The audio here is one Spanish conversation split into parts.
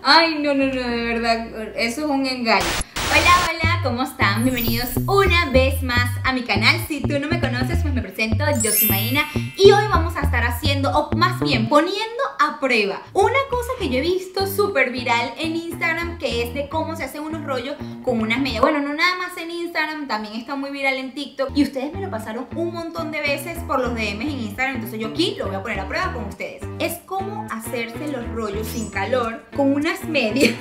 Ay, no, de verdad, eso es un engaño. Hola, ¿cómo están? Bienvenidos una vez más a mi canal. Si tú no me conoces, pues me presento, yo soy Maína. Y hoy vamos a estar haciendo, o más bien poniendo a prueba, una cosa que yo he visto súper viral en Instagram, que es de cómo se hacen unos rollos con unas medias. Bueno, no nada más en Instagram, también está muy viral en TikTok. Y ustedes me lo pasaron un montón de veces por los DMs en Instagram, entonces yo aquí lo voy a poner a prueba con ustedes. Es cómo hacerse los rollos sin calor con unas medias.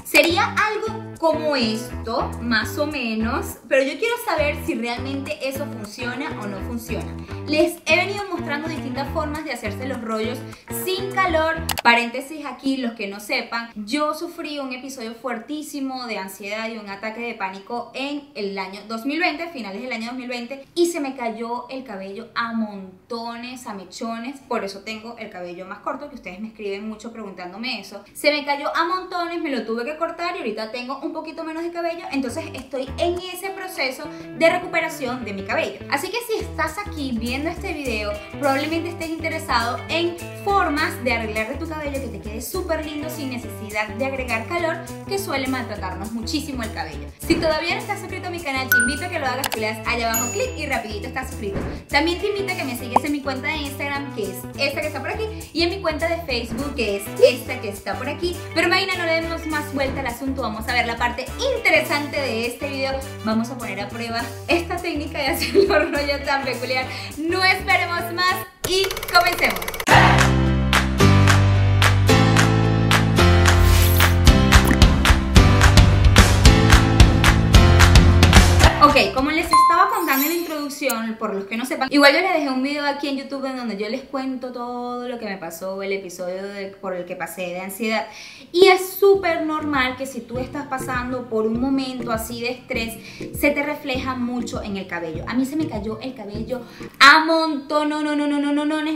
Sería algo como esto, más o menos, pero yo quiero saber si realmente eso funciona o no funciona. Les he venido mostrando distintas formas de hacerse los rollos sin calor. Paréntesis aquí, los que no sepan, yo sufrí un episodio fuertísimo de ansiedad y un ataque de pánico en el año 2020, finales del año 2020, y se me cayó el cabello a montones, a mechones. Por eso tengo el cabello más corto, que ustedes me escriben mucho preguntándome eso. Se me cayó a montones, me lo tuve que cortar y ahorita tengo un poquito menos de cabello, entonces estoy en ese proceso de recuperación de mi cabello. Así que si estás aquí viendo este video, probablemente estés interesado en formas de arreglar tu cabello que te quede súper lindo sin necesidad de agregar calor, que suele maltratarnos muchísimo el cabello. Si todavía no estás suscrito a mi canal, te invito a que lo hagas, que le das allá abajo clic y rapidito estás suscrito. También te invito a que me sigas en mi cuenta de Instagram, que es esta que está por aquí, y en mi cuenta de Facebook, que es esta que está por aquí. Pero Maína, no le demos más vuelta al asunto, vamos a ver la parte interesante de este video. Vamos a poner a prueba esta técnica de hacer los rollos tan peculiar. No esperemos más y comencemos. Ok, como les estaba contando en la introducción, por los que no sepan, igual yo les dejé un video aquí en YouTube en donde yo les cuento todo lo que me pasó, el episodio por el que pasé de ansiedad. Y es súper normal que si tú estás pasando por un momento así de estrés, se te refleja mucho en el cabello. A mí se me cayó el cabello a montones,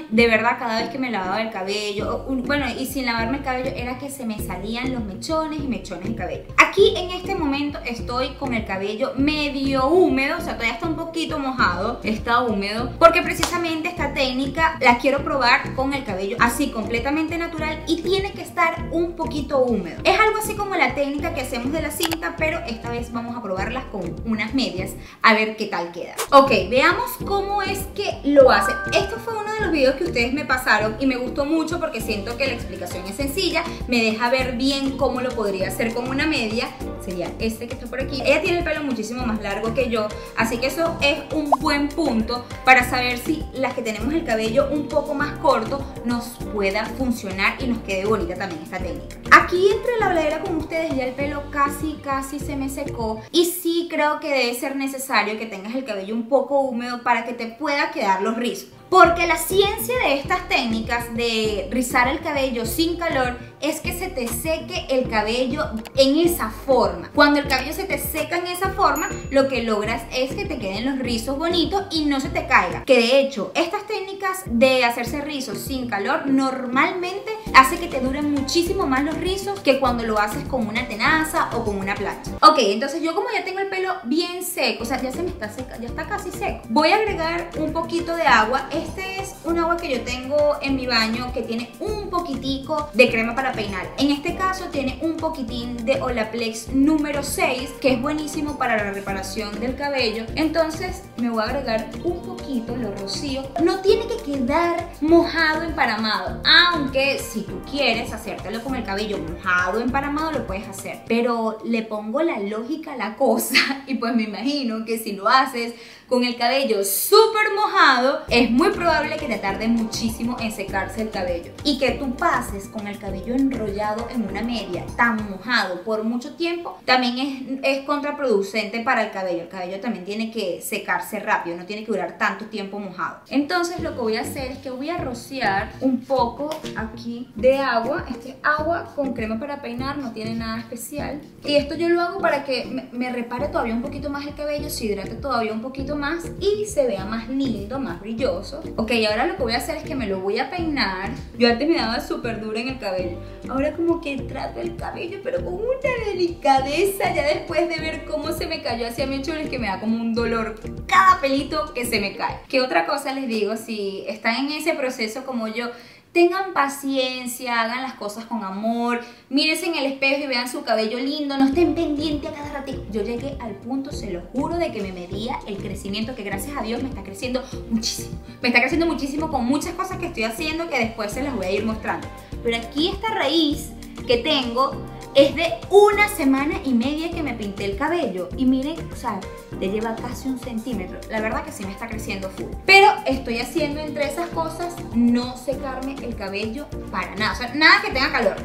de verdad, cada vez que me lavaba el cabello, bueno, y sin lavarme el cabello, era que se me salían los mechones y mechones de cabello. Aquí en este momento estoy con el cabello medio húmedo, o sea, todavía está un poquito mojado, está húmedo, porque precisamente esta técnica la quiero probar con el cabello así completamente natural y tiene que estar un poquito húmedo. Es algo así como la técnica que hacemos de la cinta, pero esta vez vamos a probarlas con unas medias a ver qué tal queda. Ok, veamos cómo es que lo hace. Esto fue uno de los videos que ustedes me pasaron y me gustó mucho porque siento que la explicación es sencilla, me deja ver bien cómo lo podría hacer con una media. Sería este que está por aquí. Ella tiene el pelo muchísimo más largo que yo, así que eso es un buen punto para saber si las que tenemos el cabello un poco más corto nos pueda funcionar y nos quede bonita también esta técnica. Aquí entre la habladera con ustedes ya el pelo casi se me secó y sí creo que debe ser necesario que tengas el cabello un poco húmedo para que te pueda quedar los rizos. Porque la ciencia de estas técnicas de rizar el cabello sin calor es que se te seque el cabello en esa forma. Cuando el cabello se te seca en esa forma, lo que logras es que te queden los rizos bonitos y no se te caiga. Que de hecho, estas técnicas de hacerse rizos sin calor normalmente hace que te duren muchísimo más los rizos que cuando lo haces con una tenaza o con una plancha. Ok, entonces yo como ya tengo el pelo bien seco, o sea, ya se me está seca, ya está casi seco, voy a agregar un poquito de agua. Este es un agua que yo tengo en mi baño que tiene un poquitico de crema para peinar. En este caso tiene un poquitín de Olaplex número 6, que es buenísimo para la reparación del cabello. Entonces me voy a agregar un poquito, lo rocío. No tiene que quedar mojado, emparamado, aunque si tú quieres hacértelo con el cabello mojado, emparamado, lo puedes hacer. Pero le pongo la lógica a la cosa y pues me imagino que si lo haces con el cabello súper mojado, es muy probable que te tarde muchísimo en secarse el cabello. Y que tú pases con el cabello enrollado en una media tan mojado por mucho tiempo, también es contraproducente para el cabello. El cabello también tiene que secarse rápido, no tiene que durar tanto tiempo mojado. Entonces lo que voy a hacer es que voy a rociar un poco aquí de agua. Este es agua con crema para peinar, no tiene nada especial. Y esto yo lo hago para que me repare todavía un poquito más el cabello, se hidrate todavía un poquito más y se vea más lindo, más brilloso. Ok, ahora lo que voy a hacer es que me lo voy a peinar. Yo antes me daba súper dura en el cabello, ahora como que trato el cabello pero con una delicadeza, ya después de ver cómo se me cayó hacia mi mechones, que me da como un dolor cada pelito que se me cae. ¿Qué otra cosa les digo? Si están en ese proceso como yo, tengan paciencia, hagan las cosas con amor, mírense en el espejo y vean su cabello lindo, no estén pendientes a cada ratito. Yo llegué al punto, se lo juro, de que me medía el crecimiento, que gracias a Dios me está creciendo muchísimo. Me está creciendo muchísimo con muchas cosas que estoy haciendo que después se las voy a ir mostrando. Pero aquí esta raíz que tengo es de 1 semana y media que me pinté el cabello. Y miren, o sea, te lleva casi 1 centímetro. La verdad que sí me está creciendo full. Pero estoy haciendo entre esas cosas no secarme el cabello para nada. O sea, nada que tenga calor.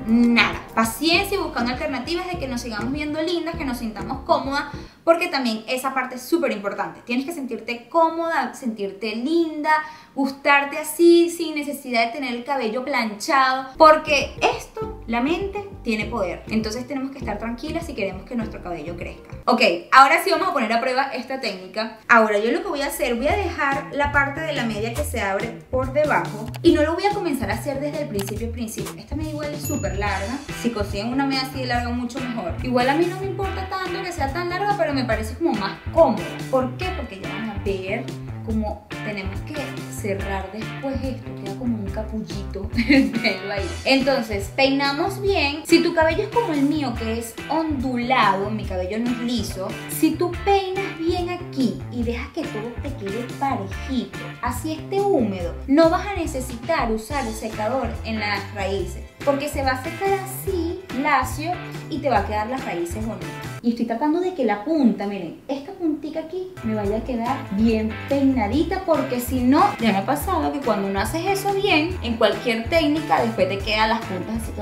Nada. Paciencia y buscando alternativas de que nos sigamos viendo lindas, que nos sintamos cómodas. Porque también esa parte es súper importante. Tienes que sentirte cómoda, sentirte linda, gustarte así, sin necesidad de tener el cabello planchado. Porque esto, la mente, tiene poder. Entonces tenemos que estar tranquilas si queremos que nuestro cabello crezca. Ok, ahora sí vamos a poner a prueba esta técnica. Ahora yo lo que voy a hacer, voy a dejar la parte de la media que se abre por debajo. Y no lo voy a comenzar a hacer desde el principio. Esta media igual es súper larga. Si consiguen una media así de larga, mucho mejor. Igual a mí no me importa tanto que sea tan larga, pero me parece como más cómodo. ¿Por qué? Porque ya van a ver cómo tenemos que cerrar después esto, queda como un capullito el pelo ahí. Entonces peinamos bien. Si tu cabello es como el mío, que es ondulado, mi cabello no es liso, si tú peinas bien aquí y dejas que todo te quede parejito, así esté húmedo, no vas a necesitar usar el secador en las raíces, porque se va a secar así, lacio, y te va a quedar las raíces bonitas. Y estoy tratando de que la punta, miren, esta puntita aquí me vaya a quedar bien peinadita, porque si no, ya me ha pasado que cuando no haces eso bien, en cualquier técnica, después te quedan las puntas así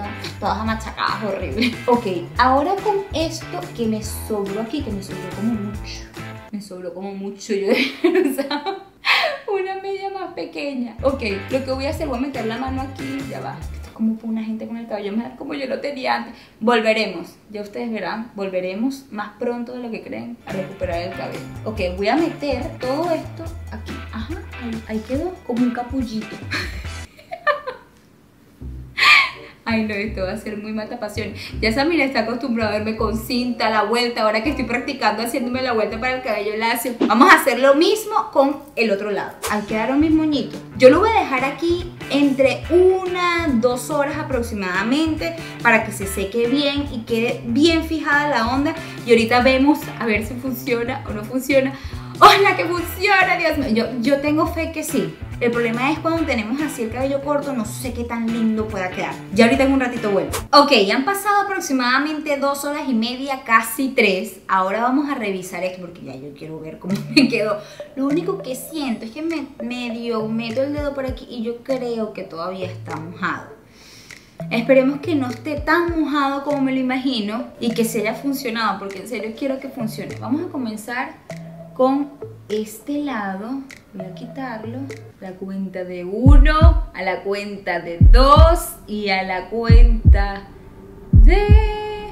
todas amachacadas, horrible. Ok, ahora con esto que me sobró aquí, que me sobró como mucho, yo debería usar una media más pequeña. Ok, lo que voy a hacer, voy a meter la mano aquí, ya va. Como por una gente con el cabello más como yo lo tenía antes. Volveremos, ya ustedes verán, volveremos más pronto de lo que creen a recuperar el cabello. Ok, voy a meter todo esto aquí. Ajá, ahí quedó como un capullito. Ay no, esto va a ser muy matapasión. Ya Samira está acostumbrada a verme con cinta, la vuelta. Ahora que estoy practicando haciéndome la vuelta para el cabello lacio, vamos a hacer lo mismo con el otro lado. Ahí quedaron mis moñitos. Yo lo voy a dejar aquí entre 1-2 horas aproximadamente para que se seque bien y quede bien fijada la onda. Y ahorita vemos a ver si funciona o no funciona. ¡Hola, que funciona! Dios mío, yo tengo fe que sí. El problema es cuando tenemos así el cabello corto, no sé qué tan lindo pueda quedar. Ya ahorita en un ratito vuelvo. Ok, ya han pasado aproximadamente 2 horas y media, casi 3. Ahora vamos a revisar esto porque ya yo quiero ver cómo me quedó. Lo único que siento es que medio meto el dedo por aquí y yo creo que todavía está mojado. Esperemos que no esté tan mojado como me lo imagino y que se haya funcionado, porque en serio quiero que funcione. Vamos a comenzar con este lado. Voy a quitarlo. A la cuenta de 1, a la cuenta de 2 y a la cuenta de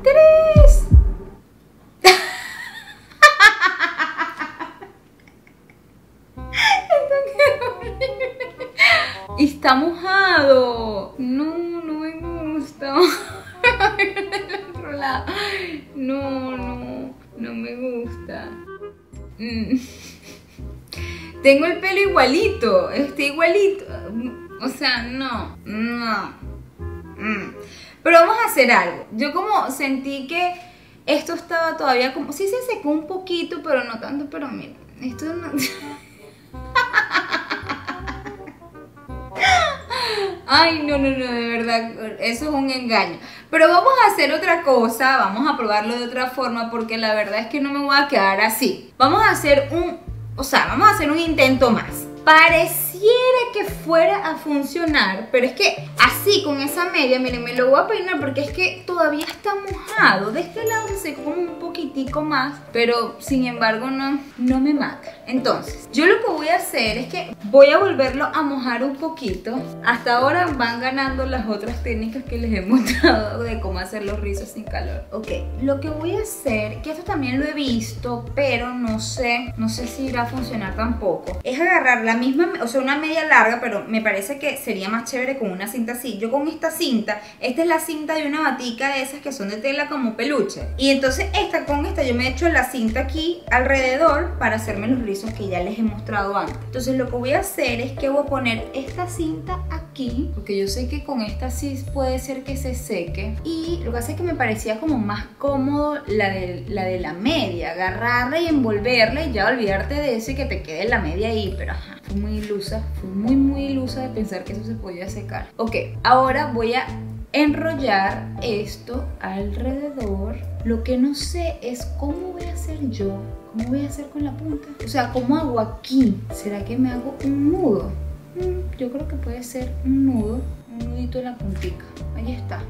3. Está mojado. No me gusta. Del otro lado. No me gusta. Tengo el pelo igualito. Está igualito. O sea, no. Pero vamos a hacer algo. Yo como sentí que esto estaba todavía como... Sí se secó un poquito, pero no tanto. Pero miren, esto no... Ay, no, de verdad, eso es un engaño. Pero vamos a hacer otra cosa, vamos a probarlo de otra forma, porque la verdad es que no me voy a quedar así. Vamos a hacer un intento más. Pareciera que fuera a funcionar, pero es que así con esa media, miren, me lo voy a peinar porque es que todavía está mojado. De este lado se secó como un poquitico más, pero sin embargo no me mata. Entonces, yo lo que voy a hacer es que voy a volverlo a mojar un poquito. Hasta ahora van ganando las otras técnicas que les he mostrado de cómo hacer los rizos sin calor. Ok, lo que voy a hacer, que esto también lo he visto, pero no sé si irá a funcionar tampoco, es agarrar la misma, o sea, una una media larga, pero me parece que sería más chévere con una cinta así. Yo con esta cinta, esta es la cinta de una batica de esas que son de tela como peluche. Y entonces con esta yo me he hecho la cinta aquí alrededor para hacerme los rizos que ya les he mostrado antes. Entonces lo que voy a hacer es que voy a poner esta cinta aquí, porque yo sé que con esta sí puede ser que se seque. Y lo que hace es que me parecía como más cómodo la de la media, agarrarla y envolverla y ya olvidarte de eso y que te quede la media ahí. Pero ajá, fue muy ilusa, fue muy ilusa de pensar que eso se podía secar. Ok, ahora voy a enrollar esto alrededor. Lo que no sé es cómo voy a hacer yo, cómo voy a hacer con la punta. O sea, ¿cómo hago aquí? ¿Será que me hago un nudo? Yo creo que puede ser un nudo, un nudito en la puntica. Ahí está.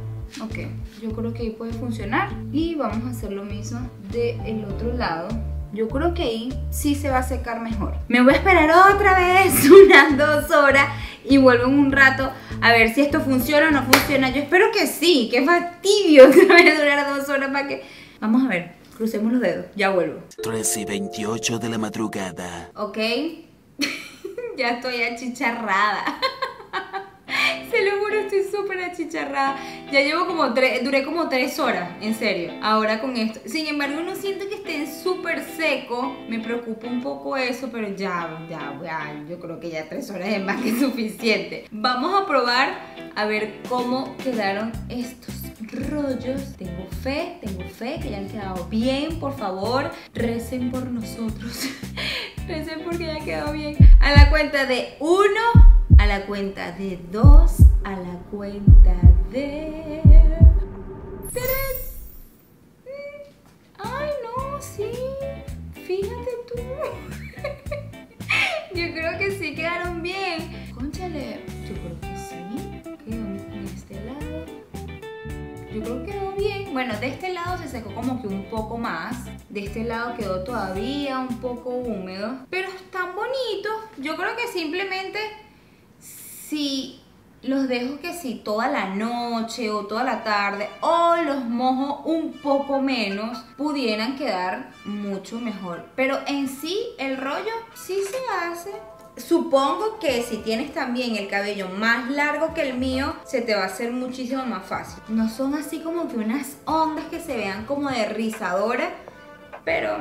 Ok, yo creo que ahí puede funcionar. Y vamos a hacer lo mismo del otro lado. Yo creo que ahí sí se va a secar mejor. Me voy a esperar otra vez unas 2 horas y vuelvo en un rato a ver si esto funciona o no funciona. Yo espero que sí, qué fastidio que me va a durar 2 horas para que... Vamos a ver, crucemos los dedos, ya vuelvo. 13:28 de la madrugada. Ok, ya estoy achicharrada. Se lo juro, estoy súper achicharrada. Ya llevo duré como 3 horas, en serio, ahora con esto. Sin embargo, no siento que estén súper seco. Me preocupa un poco eso, pero ya, yo creo que ya 3 horas es más que suficiente. Vamos a probar a ver cómo quedaron estos rollos. Tengo fe que ya han quedado bien. Por favor, recen por nosotros. Recen porque ya han quedado bien. A la cuenta de 1, a la cuenta de 2, a la cuenta de 3. Ay, no, sí. Fíjate tú. Yo creo que sí quedaron bien. Cónchale, yo creo que sí. Quedamos con este lado. Yo creo que quedó bien. Bueno, de este lado se secó como que un poco más. De este lado quedó todavía un poco húmedo. Pero están bonitos. Yo creo que simplemente si los dejo que sí toda la noche o toda la tarde o los mojo un poco menos, pudieran quedar mucho mejor. Pero en sí el rollo sí se hace. Supongo que si tienes también el cabello más largo que el mío, se te va a hacer muchísimo más fácil. No son así como que unas ondas que se vean como de rizadora, pero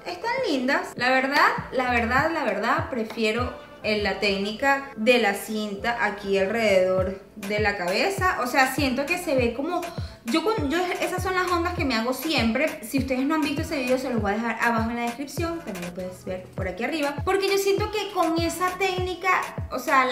están lindas. La verdad, prefiero la técnica de la cinta aquí alrededor de la cabeza. O sea, siento que se ve como... esas son las ondas que me hago siempre. Si ustedes no han visto ese video, se los voy a dejar abajo en la descripción. También lo puedes ver por aquí arriba. Porque yo siento que con esa técnica, o sea,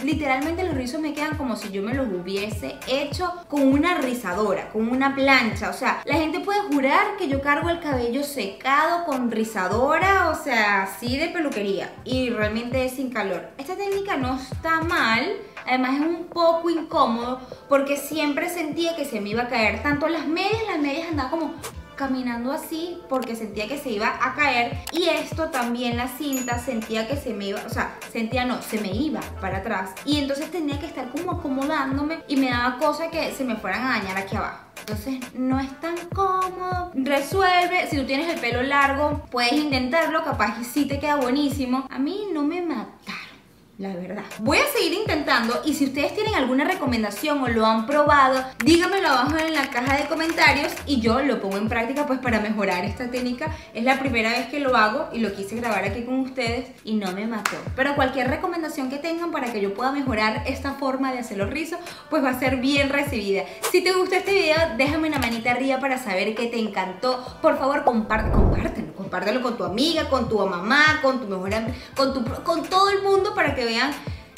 literalmente los rizos me quedan como si yo me los hubiese hecho con una rizadora, con una plancha. O sea, la gente puede jurar que yo cargo el cabello secado con rizadora, o sea, así de peluquería. Y realmente es sin calor. Esta técnica no está mal. Además es un poco incómodo porque siempre sentía que se me iba a caer. Tanto las medias andaba como caminando así porque sentía que se iba a caer. Y esto también, la cinta, sentía que se me iba, o sea, se me iba para atrás. Y entonces tenía que estar como acomodándome y me daba cosa que se me fueran a dañar aquí abajo. Entonces no es tan cómodo. Resuelve, si tú tienes el pelo largo, puedes intentarlo, capaz que sí te queda buenísimo. A mí no me mataron, la verdad. Voy a seguir intentando y si ustedes tienen alguna recomendación o lo han probado, díganmelo abajo en la caja de comentarios y yo lo pongo en práctica pues para mejorar esta técnica. Es la primera vez que lo hago y lo quise grabar aquí con ustedes y no me mató. Pero cualquier recomendación que tengan para que yo pueda mejorar esta forma de hacer los rizos, pues va a ser bien recibida. Si te gustó este video, déjame una manita arriba para saber que te encantó. Por favor, compártelo con tu amiga, con tu mamá, con tu mejor amiga, con todo el mundo para que vean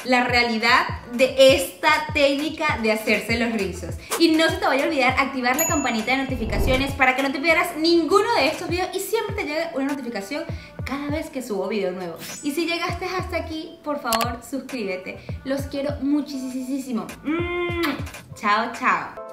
la realidad de esta técnica de hacerse los rizos. Y no se te vaya a olvidar activar la campanita de notificaciones para que no te pierdas ninguno de estos videos y siempre te llegue una notificación cada vez que subo video nuevo. Y si llegaste hasta aquí, por favor suscríbete. Los quiero muchísimo. Chao, chao.